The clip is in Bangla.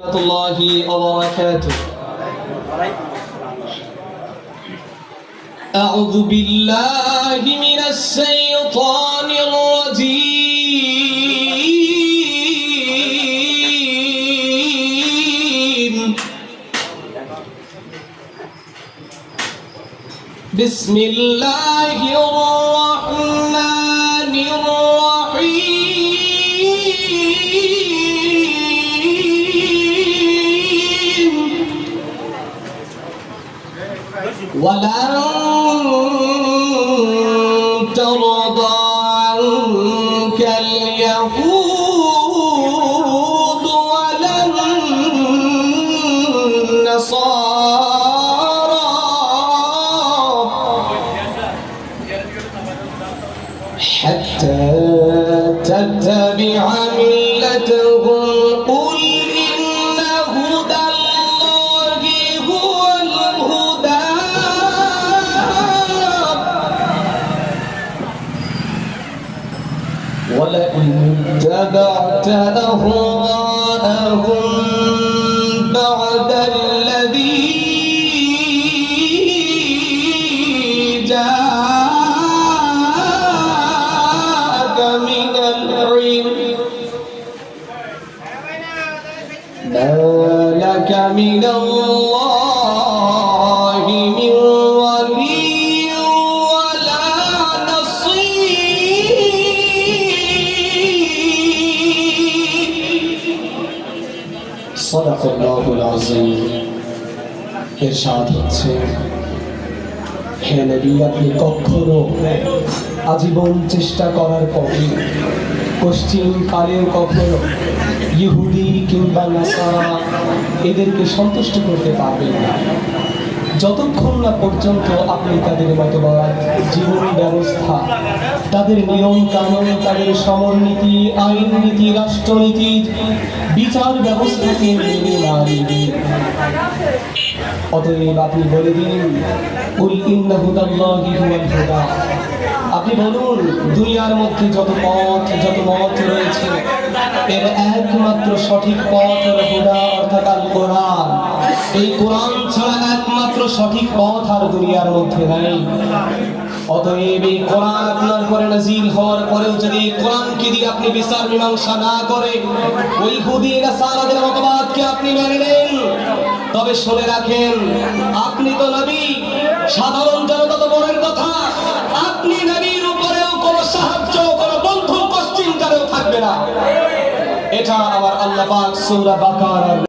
الله وبركاته. أعوذ بالله من الشيطان الرجيم. بسم الله الرحمن الرحيم. ولن ترضى عنك اليهود ولا النصارى حتى تتبع ملتهم. قل إن هدى الله هو الهدى ولئن اتبعت أهواءهم بعد الذي جاءك من العلم ما لك من الله من ولي ولا نصير. صدق الله العظيم. ইরশাদ হচ্ছে, হে নবী, আপনি কখনো আজীবন চেষ্টা করার পরে পশ্চিম কালেও কখনো ইহুদি কিংবা নাসারা এদেরকে সন্তুষ্ট করতে পারবেন না, যতক্ষণ না পর্যন্ত আপনি তাদের মতবাদ, জীবন ব্যবস্থা, তাদের নিয়ম কানুন, তাদের সমরনীতি, আইন নীতি, রাষ্ট্রনীতি, বিচার ব্যবস্থাকে মেনে না নেবেন। অতএব আপনি বলে দিন, কুল ইন্না হুদাল্লাহি হুয়াল হুদা। আপনি বলুন, দুনিয়ার মধ্যে যত পথ, যত মত রয়েছে, এর একমাত্র সঠিক পথ হলো হুদা, অর্থাৎ আল কোরআন। এই কোরআন ছাড়া একমাত্র সঠিক পথ আর দুনিয়ার মধ্যে নাই। অতএব এই কোরআন আপনার পরে নাযিল হওয়ার পরেও যদি কোরআনকে দিয়ে আপনি বিচার মীমাংসা না করে ওই ইহুদি নাসারাদের মতবাদকে আপনি মেনে নেন, তবে শুনে রাখেন, আপনি তো নবী, সাধারণ জনতা তো বড়ের কথা, আপনি নবীর উপরেও কোনো সাহায্য, কোনো বন্ধু পশ্চিমকালেও থাকবে না। এটা আমার আল্লাহ পাক সূরা বাকারার